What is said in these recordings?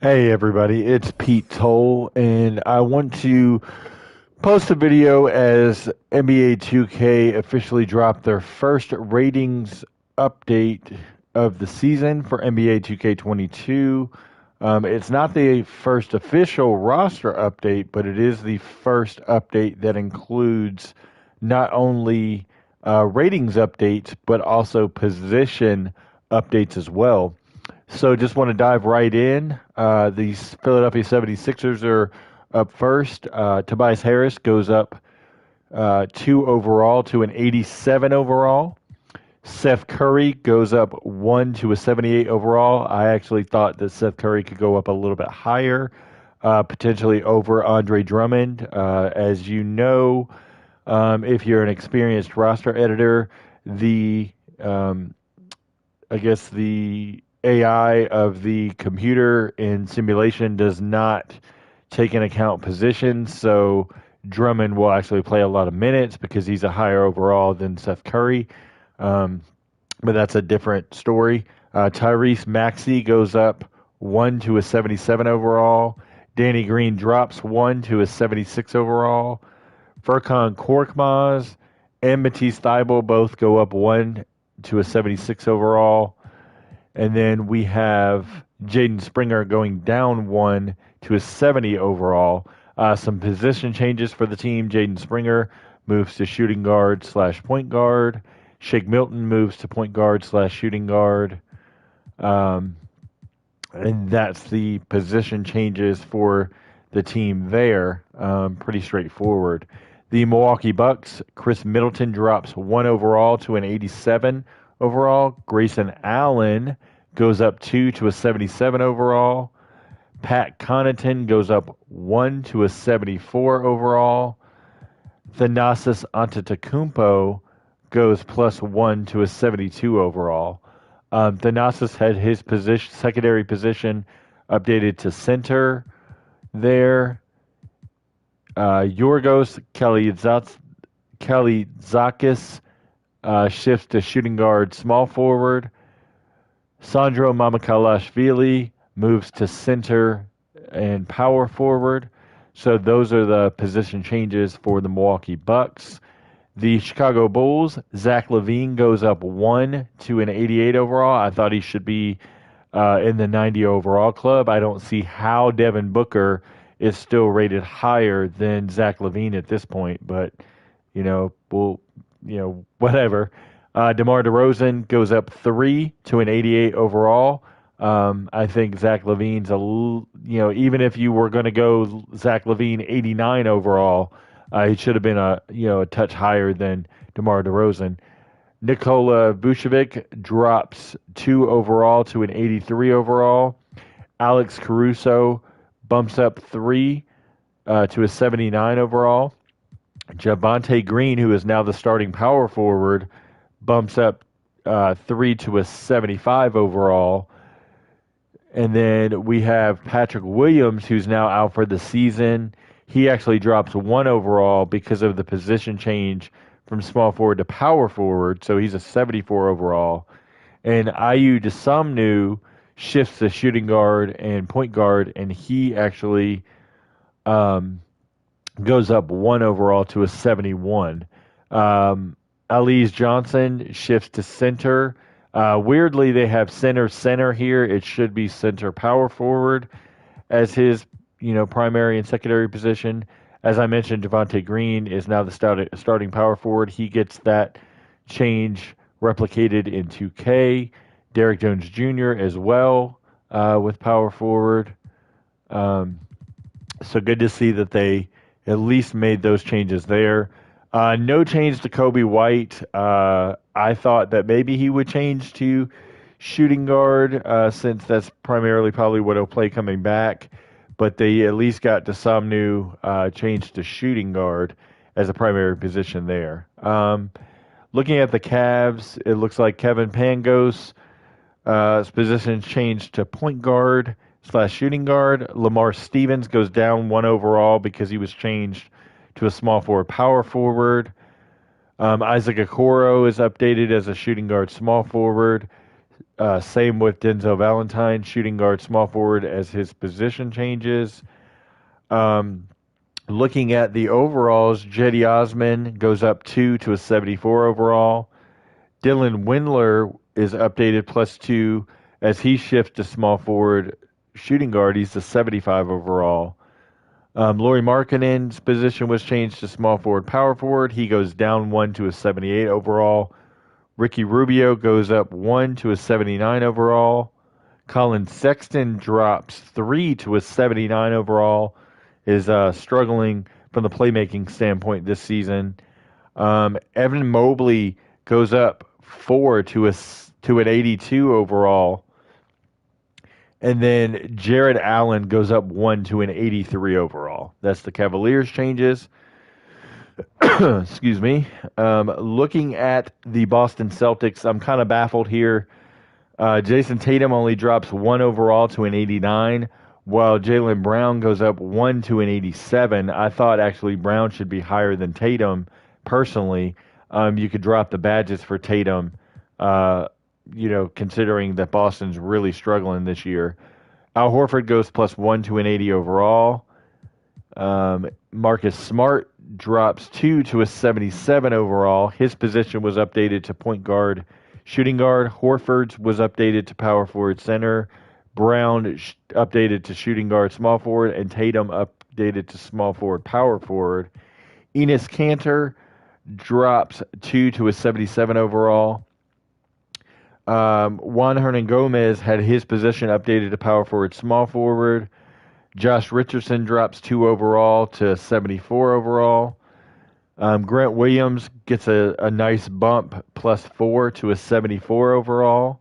Hey everybody, it's Pete Toll, and I want to post a video as NBA 2K officially dropped their first ratings update of the season for NBA 2K22. It's not the first official roster update, but it is the first update that includes not only ratings updates, but also position updates as well. So just want to dive right in. These Philadelphia 76ers are up first. Tobias Harris goes up 2 overall to an 87 overall. Seth Curry goes up 1 to a 78 overall. I actually thought that Seth Curry could go up a little bit higher, potentially over Andre Drummond. As you know, if you're an experienced roster editor, the I guess the AI of the computer in simulation does not take into account positions. So Drummond will actually play a lot of minutes because he's a higher overall than Seth Curry. Um, but that's a different story. Tyrese Maxey goes up 1 to a 77 overall. Danny Green drops 1 to a 76 overall. Furkan Korkmaz and Matisse Thybulle both go up 1 to a 76 overall. And then we have Jaden Springer going down 1 to a 70 overall. Some position changes for the team. Jaden Springer moves to shooting guard slash point guard. Shake Milton moves to point guard slash shooting guard. And that's the position changes for the team there. Pretty straightforward. The Milwaukee Bucks, Chris Middleton drops 1 overall to an 87 overall. Grayson Allen goes up 2 to a 77 overall. Pat Connaughton goes up 1 to a 74 overall. Thanasis Antetokounmpo goes +1 to a 72 overall. Thanasis had his secondary position updated to center there. Yorgos Kalitzakis shifts to shooting guard small forward. Sandro Mamukelashvili moves to center and power forward. So those are the position changes for the Milwaukee Bucks. The Chicago Bulls, Zach LaVine goes up 1 to an 88 overall. I thought he should be in the 90 overall club. I don't see how Devin Booker is still rated higher than Zach LaVine at this point, but whatever. DeMar DeRozan goes up 3 to an 88 overall. I think Zach LaVine's even if you were going to go Zach LaVine 89 overall, he should have been a touch higher than DeMar DeRozan. Nikola Vucevic drops 2 overall to an 83 overall. Alex Caruso bumps up 3 to a 79 overall. Javonte Green, who is now the starting power forward, bumps up 3 to a 75 overall. And then we have Patrick Williams, who's now out for the season. He actually drops 1 overall because of the position change from small forward to power forward. So he's a 74 overall. And Ayu Dosunmu shifts to shooting guard and point guard, and he actually goes up 1 overall to a 71. Alize Johnson shifts to center. Weirdly, they have center here. It should be center power forward as his primary and secondary position. As I mentioned, Javonte Green is now the starting power forward. He gets that change replicated in 2K. Derrick Jones Jr. as well with power forward. So good to see that they at least made those changes there. No change to Kobe White. I thought that maybe he would change to shooting guard since that's primarily probably what he'll play coming back. But they at least got Dosunmu changed to shooting guard as a primary position there. Looking at the Cavs, it looks like Kevin Pangos' position changed to point guard / shooting guard. Lamar Stevens goes down 1 overall because he was changed to a small forward power forward. Isaac Okoro is updated as a shooting guard small forward. Same with Denzel Valentine, shooting guard, small forward, as his position changes. Um, Looking at the overalls, Jetty Osman goes up 2 to a 74 overall. Dylan Windler is updated +2 as he shifts to small forward shooting guard. He's a 75 overall. Lauri Markkanen's position was changed to small forward, power forward. He goes down 1 to a 78 overall. Ricky Rubio goes up 1 to a 79 overall. Colin Sexton drops 3 to a 79 overall. Is struggling from the playmaking standpoint this season. Evan Mobley goes up 4 to an 82 overall. And then Jared Allen goes up 1 to an 83 overall. That's the Cavaliers changes. Excuse me. Looking at the Boston Celtics, I'm kind of baffled here. Jason Tatum only drops 1 overall to an 89, while Jaylen Brown goes up 1 to an 87. I thought actually Brown should be higher than Tatum, personally. You could drop the badges for Tatum, considering that Boston's really struggling this year. Al Horford goes +1 to an 80 overall. Marcus Smart drops 2 to a 77 overall. His position was updated to point guard, shooting guard. Horford's was updated to power forward, center. Brown updated to shooting guard, small forward, and Tatum updated to small forward, power forward. Enes Kanter drops 2 to a 77 overall. Juan Hernan Gomez had his position updated to power forward, small forward. Josh Richardson drops 2 overall to 74 overall. Grant Williams gets a nice bump, +4 to a 74 overall.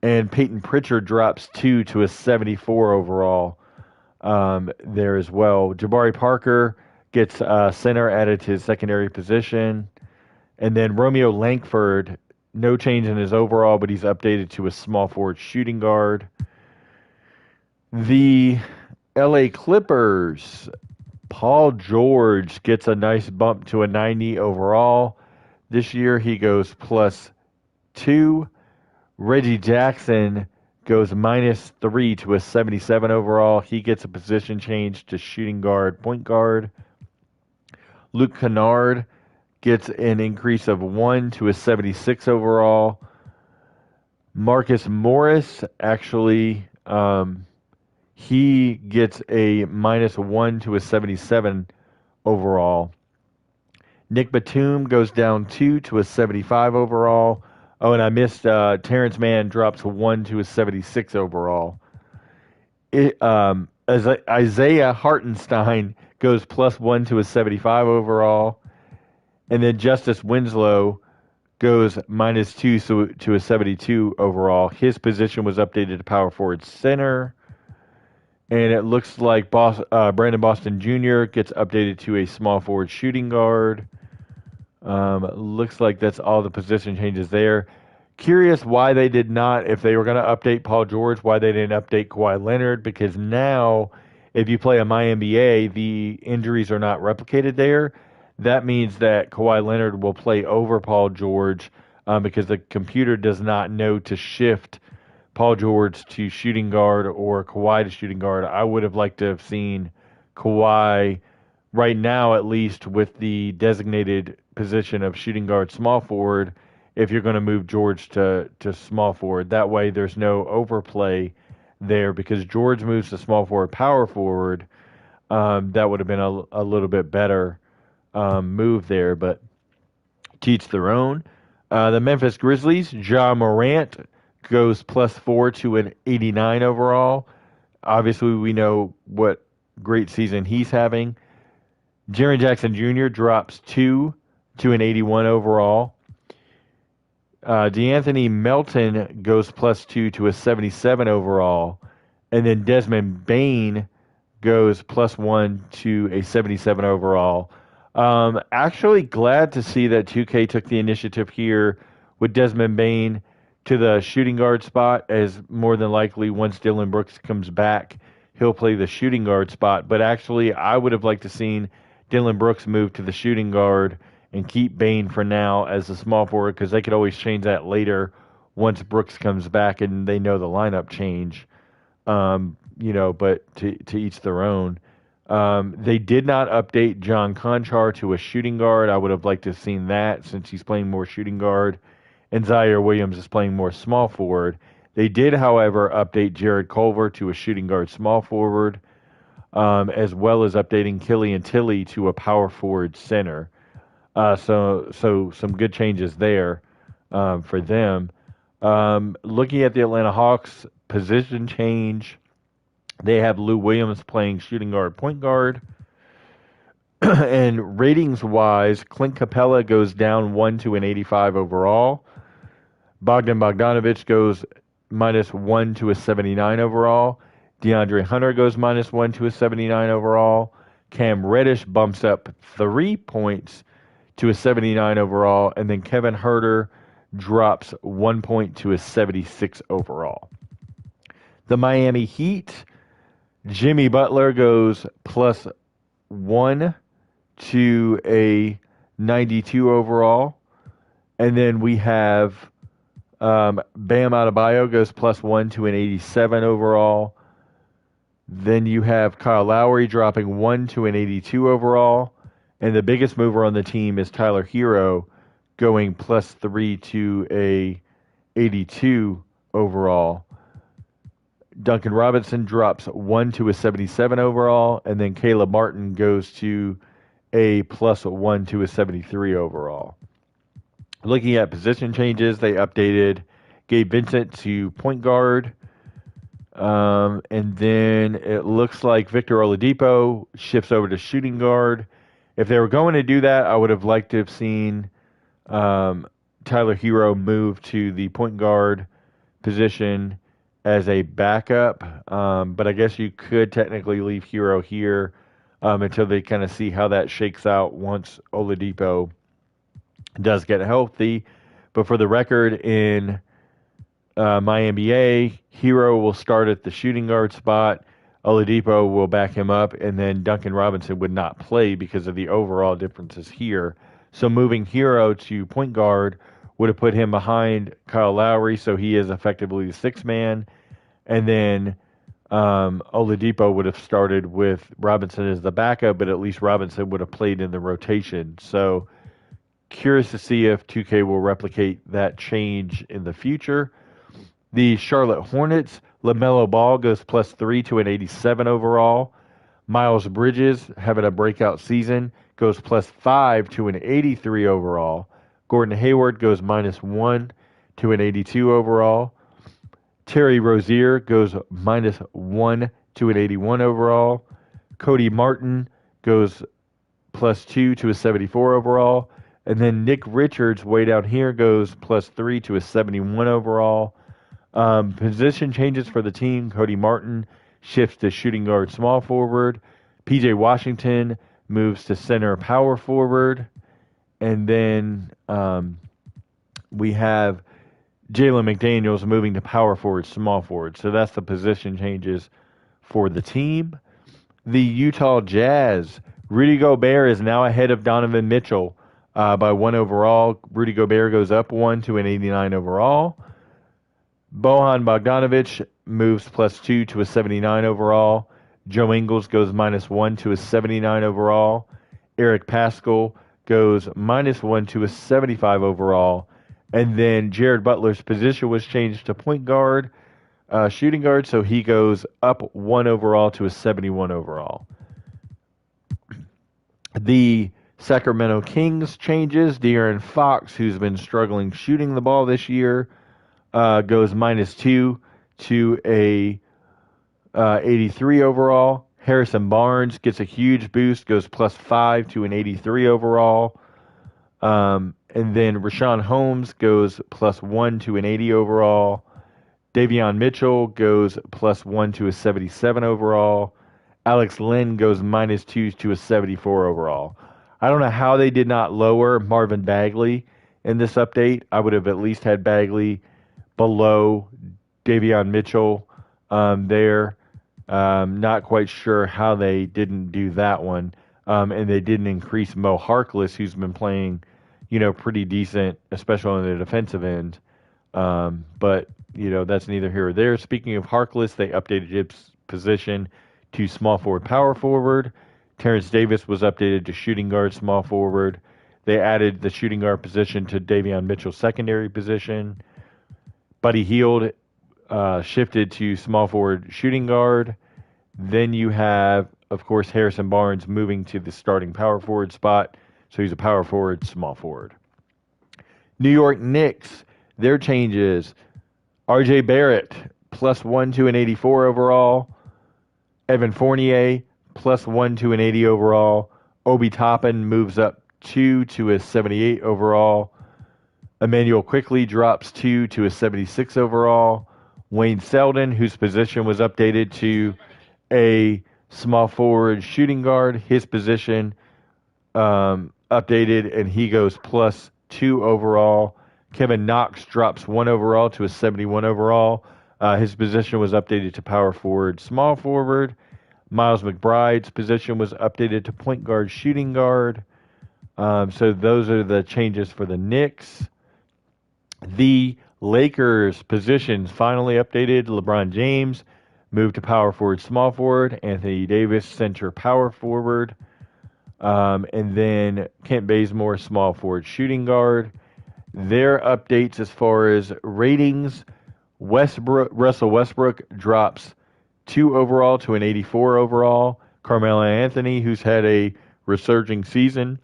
And Peyton Pritchard drops 2 to a 74 overall there as well. Jabari Parker gets center added to his secondary position. And then Romeo Langford, no change in his overall, but he's updated to a small forward shooting guard. The LA Clippers, Paul George gets a nice bump to a 90 overall. This year he goes +2. Reggie Jackson goes -3 to a 77 overall. He gets a position change to shooting guard, point guard. Luke Kennard gets an increase of 1 to a 76 overall. Marcus Morris actually, he gets a -1 to a 77 overall. Nick Batum goes down 2 to a 75 overall. Oh, and I missed Terrence Mann drops 1 to a 76 overall. Isaiah Hartenstein goes +1 to a 75 overall. And then Justice Winslow goes -2 to a 72 overall. His position was updated to power forward, center. And it looks like Brandon Boston Jr. gets updated to a small forward shooting guard. Looks like that's all the position changes there. Curious why they did not, if they were going to update Paul George, why they didn't update Kawhi Leonard, because now if you play a MyNBA, the injuries are not replicated there. That means that Kawhi Leonard will play over Paul George because the computer does not know to shift Paul George to shooting guard or Kawhi to shooting guard. I would have liked to have seen Kawhi right now, at least, with the designated position of shooting guard, small forward, if you're going to move George to small forward. That way there's no overplay there because George moves to small forward, power forward. That would have been a little bit better move there, but to each their own. The Memphis Grizzlies, Ja Morant goes +4 to an 89 overall. Obviously, we know what great season he's having. Jaren Jackson Jr. drops 2 to an 81 overall. DeAnthony Melton goes +2 to a 77 overall. And then Desmond Bane goes +1 to a 77 overall. Actually glad to see that 2K took the initiative here with Desmond Bane to the shooting guard spot, as more than likely once Dillon Brooks comes back, he'll play the shooting guard spot. But actually, I would have liked to seen Dillon Brooks move to the shooting guard and keep Bane for now as a small forward, because they could always change that later once Brooks comes back and they know the lineup change. But to each their own. They did not update John Conchar to a shooting guard. I would have liked to have seen that since he's playing more shooting guard, and Zaire Williams is playing more small forward. They did, however, update Jared Culver to a shooting guard small forward, as well as updating Killian Tilly to a power forward center. So some good changes there for them. Looking at the Atlanta Hawks position change, they have Lou Williams playing shooting guard, point guard. And ratings wise, Clint Capella goes down 1 to an 85 overall. Bogdan Bogdanovic goes -1 to a 79 overall. DeAndre Hunter goes -1 to a 79 overall. Cam Reddish bumps up 3 points to a 79 overall. And then Kevin Huerter drops 1 point to a 76 overall. The Miami Heat, Jimmy Butler goes +1 to a 92 overall. And then we have Bam Adebayo goes +1 to an 87 overall. Then you have Kyle Lowry dropping 1 to an 82 overall. And the biggest mover on the team is Tyler Hero going +3 to a 82 overall. Duncan Robinson drops 1 to a 77 overall, and then Caleb Martin goes to a +1 to a 73 overall. Looking at position changes, they updated Gabe Vincent to point guard, and then it looks like Victor Oladipo shifts over to shooting guard. If they were going to do that, I would have liked to have seen Tyler Hero move to the point guard position as a backup, but I guess you could technically leave Hero here until they kind of see how that shakes out once Oladipo does get healthy. But for the record, in my NBA, Hero will start at the shooting guard spot, Oladipo will back him up, and then Duncan Robinson would not play because of the overall differences here. So moving Hero to point guard would have put him behind Kyle Lowry, so he is effectively the sixth man. And then Oladipo would have started with Robinson as the backup, but at least Robinson would have played in the rotation. So curious to see if 2K will replicate that change in the future. The Charlotte Hornets, LaMelo Ball goes +3 to an 87 overall. Miles Bridges, having a breakout season, goes +5 to an 83 overall. Gordon Hayward goes -1 to an 82 overall. Terry Rozier goes -1 to an 81 overall. Cody Martin goes +2 to a 74 overall. And then Nick Richards, way down here, goes +3 to a 71 overall. Position changes for the team. Cody Martin shifts to shooting guard small forward. PJ Washington moves to center power forward. And then we have Jalen McDaniels moving to power forward, small forward. So that's the position changes for the team. The Utah Jazz, Rudy Gobert is now ahead of Donovan Mitchell by 1 overall. Rudy Gobert goes up 1 to an 89 overall. Bojan Bogdanovic moves +2 to a 79 overall. Joe Ingles goes -1 to a 79 overall. Eric Paschall goes -1 to a 75 overall. And then Jared Butler's position was changed to point guard, shooting guard, so he goes up 1 overall to a 71 overall. The Sacramento Kings changes. De'Aaron Fox, who's been struggling shooting the ball this year, goes -2 to a 83 overall. Harrison Barnes gets a huge boost, goes +5 to an 83 overall. And then Rashawn Holmes goes +1 to an 80 overall. Davion Mitchell goes +1 to a 77 overall. Alex Len goes -2 to a 74 overall. I don't know how they did not lower Marvin Bagley in this update. I would have at least had Bagley below Davion Mitchell there. Not quite sure how they didn't do that one. And they didn't increase Mo Harkless, who's been playing, pretty decent, especially on the defensive end, But, that's neither here or there. Speaking of Harkless, they updated his position to small forward, power forward. Terrence Davis was updated to shooting guard, small forward. They added the shooting guard position to Davion Mitchell's secondary position. Buddy Hield shifted to small forward, shooting guard. Then you have, of course, Harrison Barnes moving to the starting power forward spot. So he's a power forward, small forward. New York Knicks, their changes. RJ Barrett, +1 to an 84 overall. Evan Fournier, +1 to an 80 overall. Obi Toppin moves up 2 to a 78 overall. Emmanuel Quickley drops 2 to a 76 overall. Wayne Selden, whose position was updated to a small forward shooting guard, his position updated, and he goes +2 overall. Kevin Knox drops 1 overall to a 71 overall. His position was updated to power forward, small forward. Miles McBride's position was updated to point guard, shooting guard. So those are the changes for the Knicks. The Lakers' positions finally updated. LeBron James moved to power forward, small forward. Anthony Davis, center, power forward. And then Kent Bazemore, small forward, shooting guard. Their updates as far as ratings: Russell Westbrook drops 2 overall to an 84 overall. Carmelo Anthony, who's had a resurging season,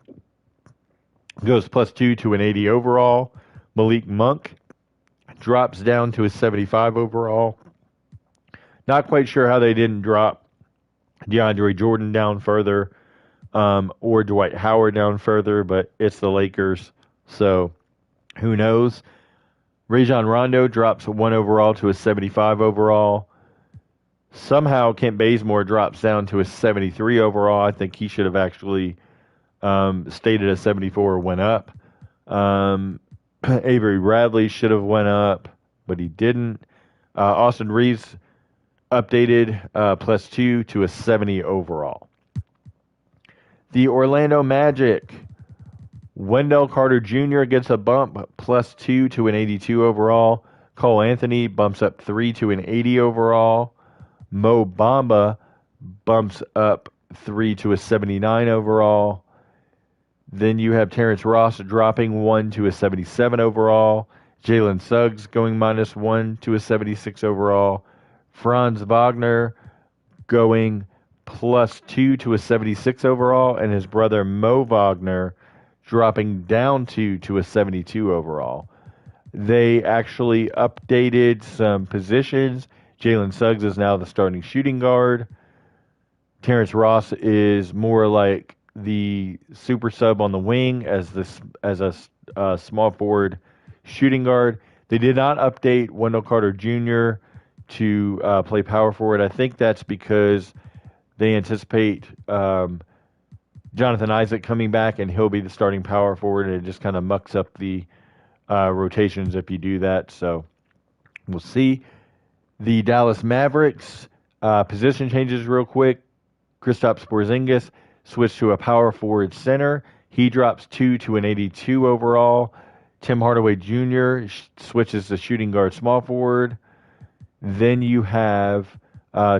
goes +2 to an 80 overall. Malik Monk drops down to a 75 overall. Not quite sure how they didn't drop DeAndre Jordan down further or Dwight Howard down further, but it's the Lakers, so who knows. Rajon Rondo drops 1 overall to a 75 overall. Somehow Kent Bazemore drops down to a 73 overall. I think he should have actually stayed at a 74 or went up. Avery Bradley should have went up, but he didn't. Austin Reeves updated +2 to a 70 overall. The Orlando Magic, Wendell Carter Jr. gets a bump, +2 to an 82 overall. Cole Anthony bumps up 3 to an 80 overall. Mo Bamba bumps up 3 to a 79 overall. Then you have Terrence Ross dropping 1 to a 77 overall. Jalen Suggs going -1 to a 76 overall. Franz Wagner going +2 to a 76 overall. And his brother Mo Wagner dropping down 2 to a 72 overall. They actually updated some positions. Jalen Suggs is now the starting shooting guard. Terrence Ross is more like the super sub on the wing as a small forward shooting guard. They did not update Wendell Carter Jr. to play power forward. I think that's because they anticipate Jonathan Isaac coming back, and he'll be the starting power forward, and it just kind of mucks up the rotations if you do that. So we'll see. The Dallas Mavericks, position changes real quick. Kristaps Porzingis switched to a power forward center. He drops 2 to an 82 overall. Tim Hardaway Jr. switches to shooting guard, small forward. Then you have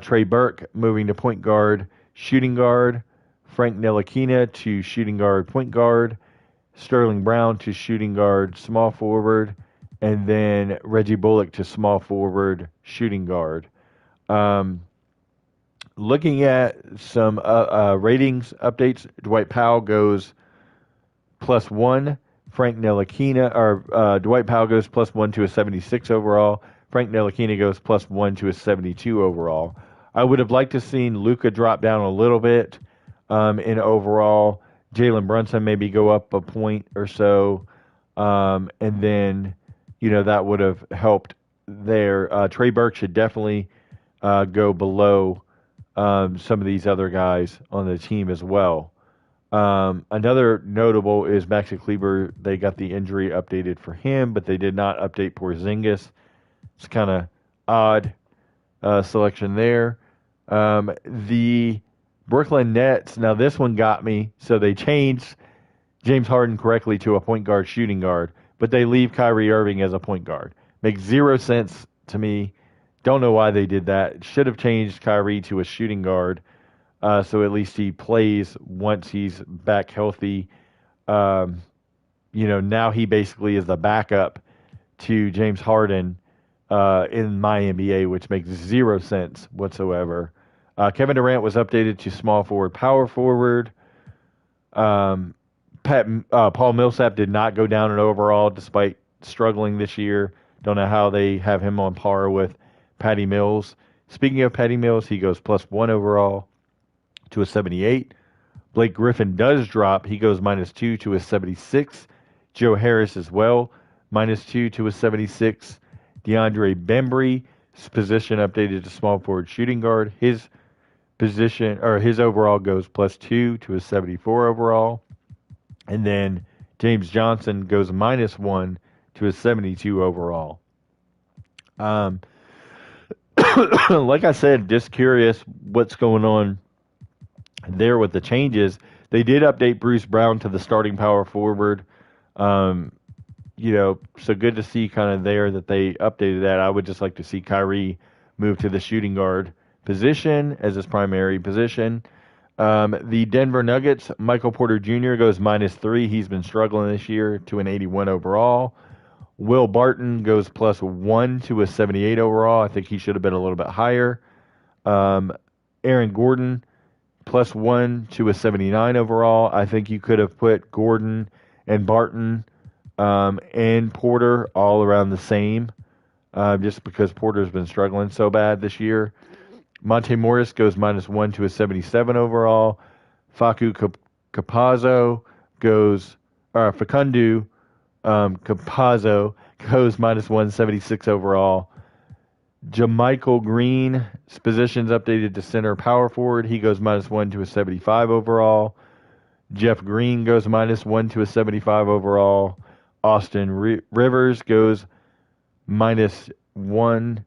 Trey Burke moving to point guard, shooting guard. Frank Ntilikina to shooting guard, point guard. Sterling Brown to shooting guard, small forward. And then Reggie Bullock to small forward, shooting guard. Looking at some ratings updates, Dwight Powell goes +1. Frank Ntilikina, or Dwight Powell goes +1 to a 76 overall. Frank Ntilikina goes +1 to a 72 overall. I would have liked to seen Luka drop down a little bit in overall. Jalen Brunson maybe go up a point or so, and then that would have helped there. Trey Burke should definitely go below some of these other guys on the team as well. Another notable is Maxi Kleber. They got the injury updated for him, but they did not update Porzingis. It's kind of odd selection there. The Brooklyn Nets, now this one got me. So they changed James Harden correctly to a point guard, shooting guard, but they leave Kyrie Irving as a point guard. Makes zero sense to me. Don't know why they did that. Should have changed Kyrie to a shooting guard, so at least he plays once he's back healthy. Um, now he basically is the backup to James Harden in my NBA, which makes zero sense whatsoever. Kevin Durant was updated to small forward, power forward. Um, Paul Millsap did not go down in overall despite struggling this year. Don't know how they have him on par with Patty Mills. Speaking of Patty Mills, he goes +1 overall to a 78. Blake Griffin does drop. He goes -2 to a 76. Joe Harris as well, -2 to a 76. DeAndre Bembry, his position updated to small forward shooting guard. His position or his overall goes +2 to a 74 overall. And then James Johnson goes -1 to a 72 overall. Like I said, just curious what's going on there with the changes. They did update Bruce Brown to the starting power forward. So good to see kind of there that they updated that. I would just like to see Kyrie move to the shooting guard position as his primary position. The Denver Nuggets, Michael Porter Jr. goes -3. He's been struggling this year to an 81 overall. Will Barton goes +1 to a 78 overall. I think he should have been a little bit higher. Aaron Gordon, +1 to a 79 overall. I think you could have put Gordon and Barton and Porter all around the same, just because Porter's been struggling so bad this year. Monte Morris goes -1 to a 77 overall. Campazzo goes, Facundo Campazzo goes -176 overall. JaMychal Green's position's updated to center power forward. He goes -1 to a 75 overall. Jeff Green goes -1 to a 75 overall. Austin Rivers goes -1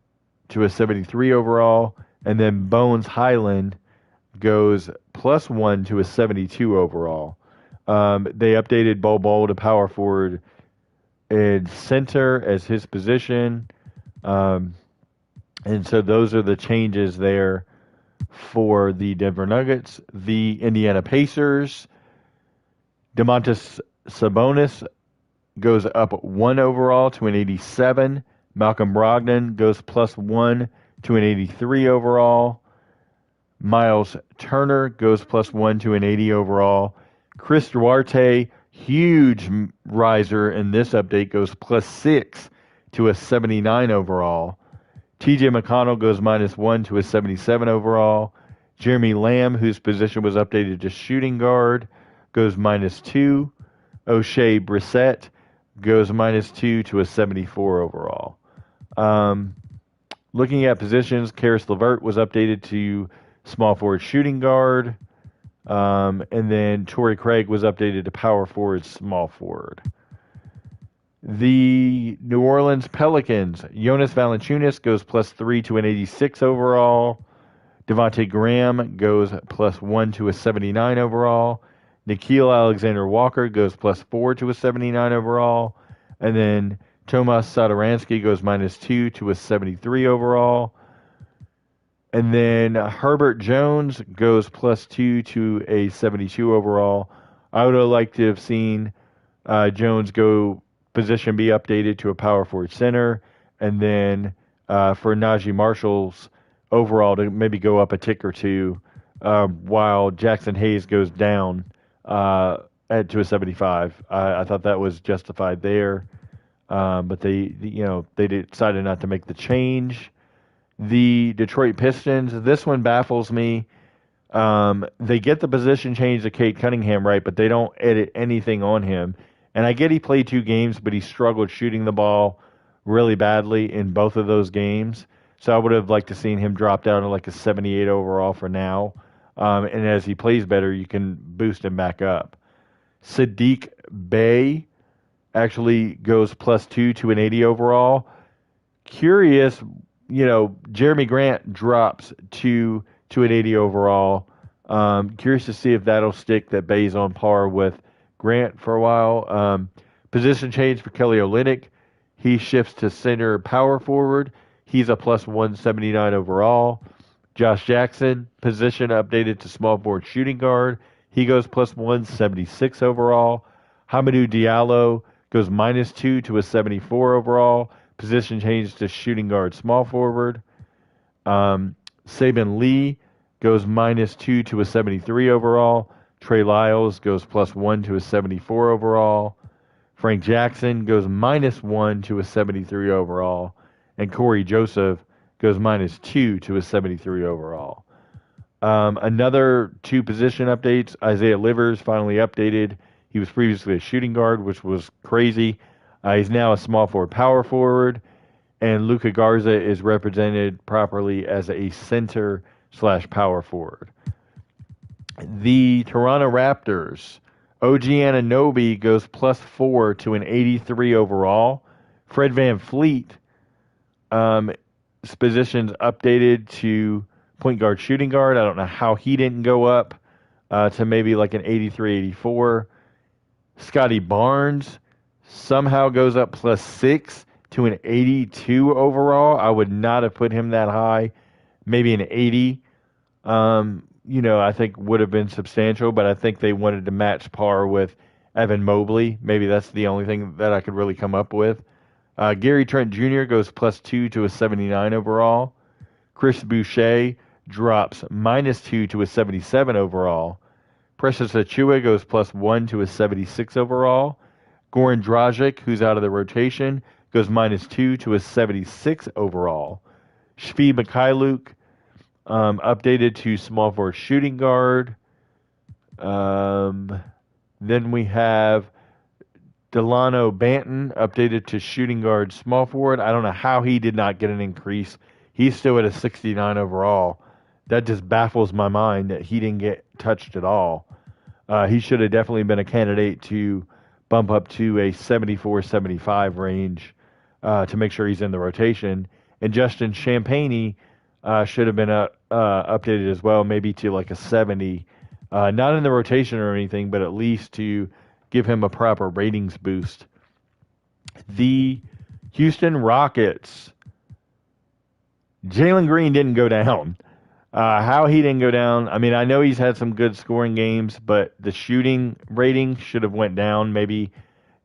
to a 73 overall. And then Bones Highland goes +1 to a 72 overall. They updated Bol to power forward and center as his position. And so those are the changes there for the Denver Nuggets. The Indiana Pacers, Domantas Sabonis goes up 1 overall to an 87. Malcolm Brogdon goes +1 to an 83 overall. Miles Turner goes +1 to an 80 overall. Chris Duarte, huge riser in this update, goes +6 to a 79 overall. TJ McConnell goes -1 to a 77 overall. Jeremy Lamb, whose position was updated to shooting guard, goes -2. O'Shea Brissett goes -2 to a 74 overall. Looking at positions, Karis LeVert was updated to small forward shooting guard. And then Torrey Craig was updated to power forward, small forward. The New Orleans Pelicans, Jonas Valanciunas goes +3 to an 86 overall. Devontae Graham goes +1 to a 79 overall. Nickeil Alexander-Walker goes +4 to a 79 overall. And then Tomas Satoransky goes -2 to a 73 overall. And then Herbert Jones goes +2 to a 72 overall. I would have liked to have seen Jones position be updated to a power forward center, and then for Najee Marshall's overall to maybe go up a tick or two, while Jackson Hayes goes down to a 75. I thought that was justified there, but they decided not to make the change. The Detroit Pistons, this one baffles me. They get the position change to Cade Cunningham right, but they don't edit anything on him. And I get he played 2 games, but he struggled shooting the ball really badly in both of those games. So I would have liked to seen him drop down to like a 78 overall for now. And as he plays better, you can boost him back up. Sadiq Bey actually goes +2 to an 80 overall. Curious, Jeremy Grant drops to an 80 overall. Curious to see if that'll stick, that Bey's on par with Grant for a while. Position change for Kelly Olynyk. He shifts to center power forward. He's a plus 179 overall. Josh Jackson, position updated to small forward shooting guard. He goes plus 176 overall. Hamidou Diallo goes -2 to a 74 overall. Position change to shooting guard small forward. Saban Lee goes -2 to a 73 overall. Trey Lyles goes +1 to a 74 overall. Frank Jackson goes -1 to a 73 overall. And Corey Joseph goes -2 to a 73 overall. Another two position updates. Isaiah Livers finally updated. He was previously a shooting guard, which was crazy. He's now a small forward power forward. And Luka Garza is represented properly as a center/power forward. The Toronto Raptors, OG Anunoby goes +4 to an 83 overall. Fred VanVleet, his position's updated to point guard shooting guard. I don't know how he didn't go up to maybe like an 83, 84. Scotty Barnes somehow goes up +6 to an 82 overall. I would not have put him that high. Maybe an 80. I think would have been substantial, but I think they wanted to match par with Evan Mobley. Maybe that's the only thing that I could really come up with. Gary Trent Jr. goes +2 to a 79 overall. Chris Boucher drops -2 to a 77 overall. Precious Achiuwa goes +1 to a 76 overall. Goran Dragic, who's out of the rotation, goes -2 to a 76 overall. Shvi Mikhailuk, updated to small forward shooting guard. Then we have Delano Banton, updated to shooting guard small forward. I don't know how he did not get an increase. He's still at a 69 overall. That just baffles my mind that he didn't get touched at all. He should have definitely been a candidate to bump up to a 74, 75 range to make sure he's in the rotation. And Justin Champagnie should have been updated as well, maybe to like a 70. Not in the rotation or anything, but at least to give him a proper ratings boost. The Houston Rockets, Jalen Green didn't go down. How he didn't go down, I mean, I know he's had some good scoring games, but the shooting rating should have went down, maybe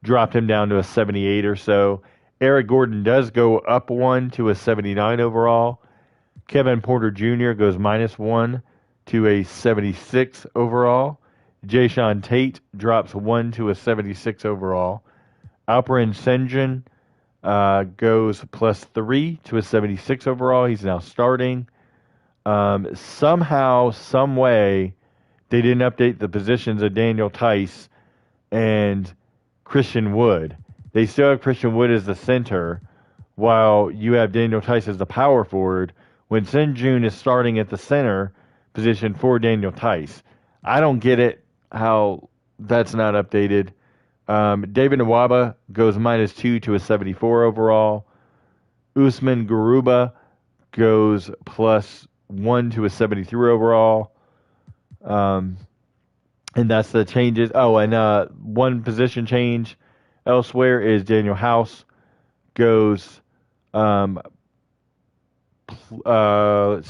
dropped him down to a 78 or so. Eric Gordon does go up 1 to a 79 overall. Kevin Porter Jr. goes -1 to a 76 overall. Jayshawn Tate drops 1 to a 76 overall. Alperen Sengun goes +3 to a 76 overall. He's now starting. Somehow, some way, they didn't update the positions of Daniel Tice and Christian Wood. They still have Christian Wood as the center, while you have Daniel Tice as the power forward, when Sengun is starting at the center position for Daniel Tice. I don't get it, how that's not updated. David Nwaba goes -2 to a 74 overall. Usman Garuba goes +1 to a 73 overall. And that's the changes. Oh, and one position change elsewhere is Daniel House goes, let's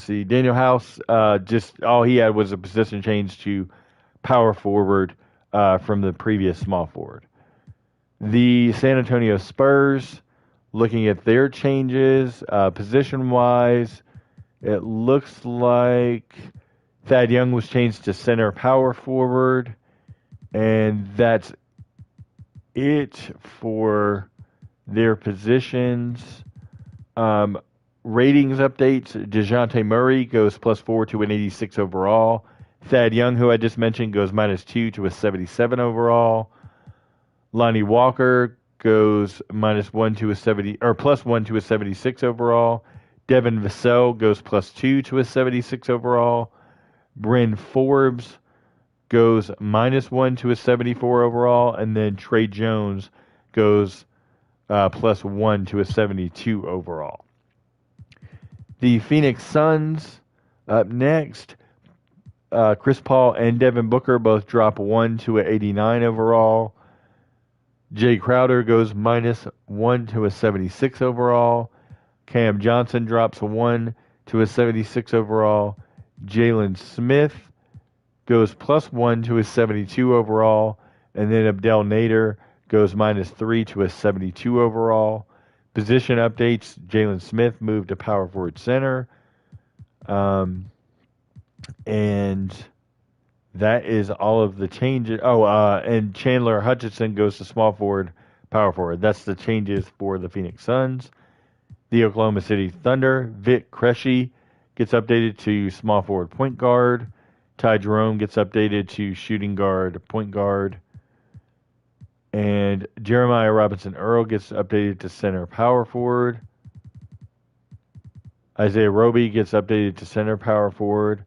see, Daniel House, just all he had was a position change to power forward from the previous small forward. The San Antonio Spurs, looking at their changes, position-wise, it looks like Thad Young was changed to center power forward, and that's it for their positions. Ratings updates, DeJounte Murray goes +4 to an 86 overall. Thad Young, who I just mentioned, goes -2 to a 77 overall. Lonnie Walker goes -1 to a 70, or +1 to a 76 overall. Devin Vassell goes +2 to a 76 overall. Bryn Forbes goes -1 to a 74 overall, and then Trey Jones goes +1 to a 72 overall. The Phoenix Suns up next. Chris Paul and Devin Booker both drop 1 to a 89 overall. Jay Crowder goes -1 to a 76 overall. Cam Johnson drops 1 to a 76 overall. Jalen Smith goes +1 to a 72 overall. And then Abdel Nader goes -3 to a 72 overall. Position updates: Jalen Smith moved to power forward center. And that is all of the changes. And Chandler Hutchinson goes to small forward, power forward. That's the changes for the Phoenix Suns. The Oklahoma City Thunder, Vic Krejci gets updated to small forward point guard. Ty Jerome gets updated to shooting guard, point guard. And Jeremiah Robinson Earl gets updated to center power forward. Isaiah Roby gets updated to center power forward.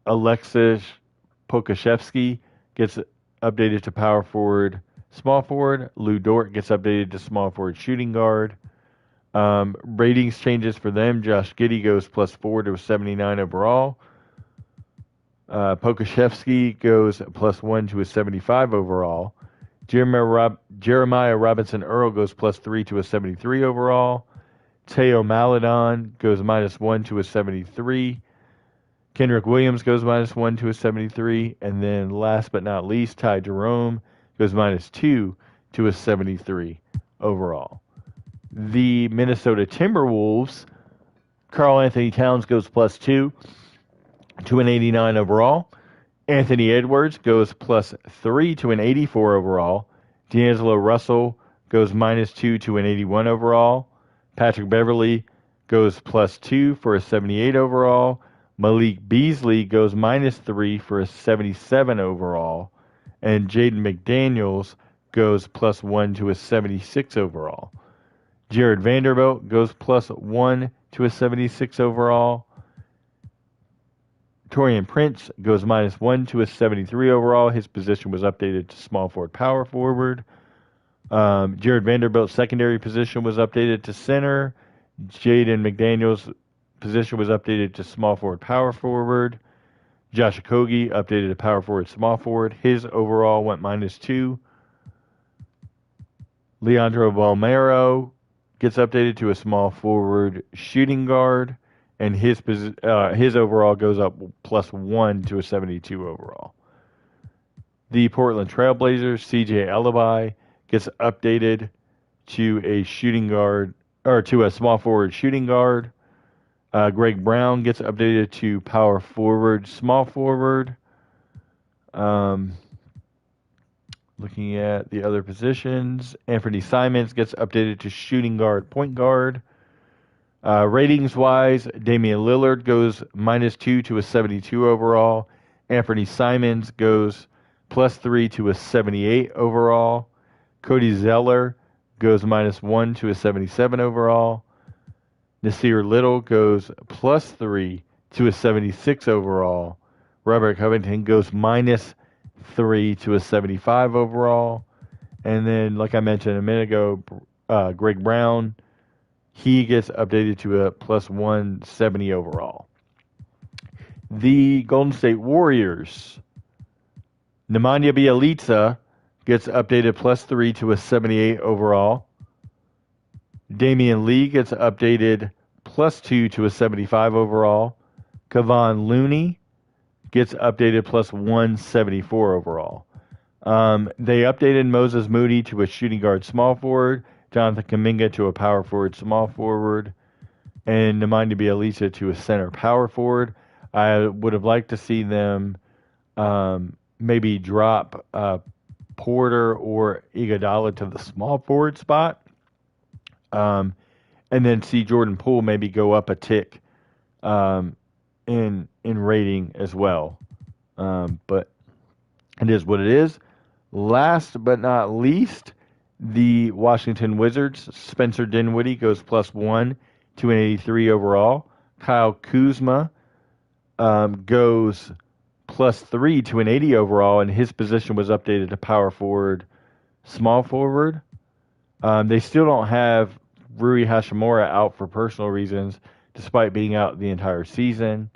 Alexis Pokashevsky gets updated to power forward, small forward. Lou Dort gets updated to small forward, shooting guard. Ratings changes for them. Josh Giddey goes +4 to a 79 overall. Pokashevsky goes +1 to a 75 overall. Jeremiah Robinson Earl goes +3 to a 73 overall. Teo Maledon goes -1 to a 73. Kendrick Williams goes -1 to a 73. And then last but not least, Ty Jerome goes -2 to a 73 overall. The Minnesota Timberwolves, Karl Anthony Towns goes +2 to an 89 overall. Anthony Edwards goes +3 to an 84 overall. D'Angelo Russell goes -2 to an 81 overall. Patrick Beverley goes +2 for a 78 overall. Malik Beasley goes -3 for a 77 overall. And Jaden McDaniels goes +1 to a 76 overall. Jared Vanderbilt goes +1 to a 76 overall. Taurean Prince goes -1 to a 73 overall. His position was updated to small forward, power forward. Jared Vanderbilt's secondary position was updated to center. Jaden McDaniels' position was updated to small forward, power forward. Josh Okogie updated to power forward, small forward. His overall went -2. Leandro Balmero gets updated to a small forward, shooting guard, and his overall goes up +1 to a 72 overall. The Portland Trailblazers, CJ Ulubai gets updated to a shooting guard, or to a small forward shooting guard. Greg Brown gets updated to power forward, small forward. Looking at the other positions, Anthony Simons gets updated to shooting guard, point guard. Ratings-wise, Damian Lillard goes -2 to a 72 overall. Anthony Simons goes +3 to a 78 overall. Cody Zeller goes -1 to a 77 overall. Nasir Little goes +3 to a 76 overall. Robert Covington goes -3 to a 75 overall. And then, like I mentioned a minute ago, Greg Brown, he gets updated to a +170 overall. The Golden State Warriors, Nemanja Bjelica gets updated +3 to a 78 overall. Damian Lee gets updated +2 to a 75 overall. Kevon Looney gets updated +174 overall. They updated Moses Moody to a shooting guard, small forward. Jonathan Kuminga to a power forward, small forward. And Nemanja Bjelica to a center power forward. I would have liked to see them maybe drop Porter or Iguodala to the small forward spot. And then see Jordan Poole maybe go up a tick in rating as well. But it is what it is. Last but not least, the Washington Wizards, Spencer Dinwiddie goes +1 to an 83 overall. Kyle Kuzma goes +3 to an 80 overall, and his position was updated to power forward, small forward. They still don't have Rui Hashimura out for personal reasons, despite being out the entire season.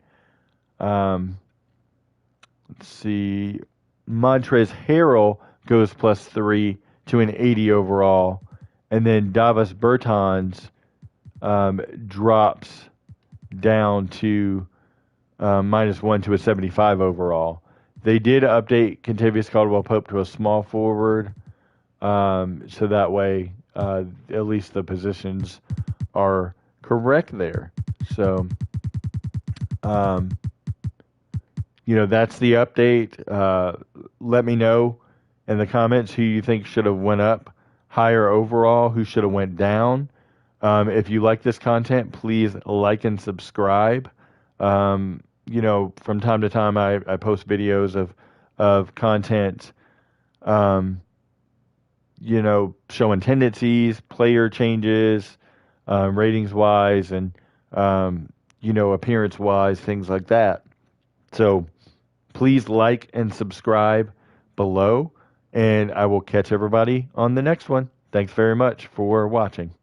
Let's see. Montrezl Harrell goes +3 to an 80 overall. And then Davis Bertans drops down to -1 to a 75 overall. They did update Kentavious Caldwell-Pope to a small forward, so that way at least the positions are correct there. So, that's the update. Let me know in the comments who you think should have went up higher overall, who should have went down. If you like this content, please like and subscribe. From time to time I post videos of content, showing tendencies, player changes, ratings wise, and, appearance wise, things like that. So please like and subscribe below, and I will catch everybody on the next one. Thanks very much for watching.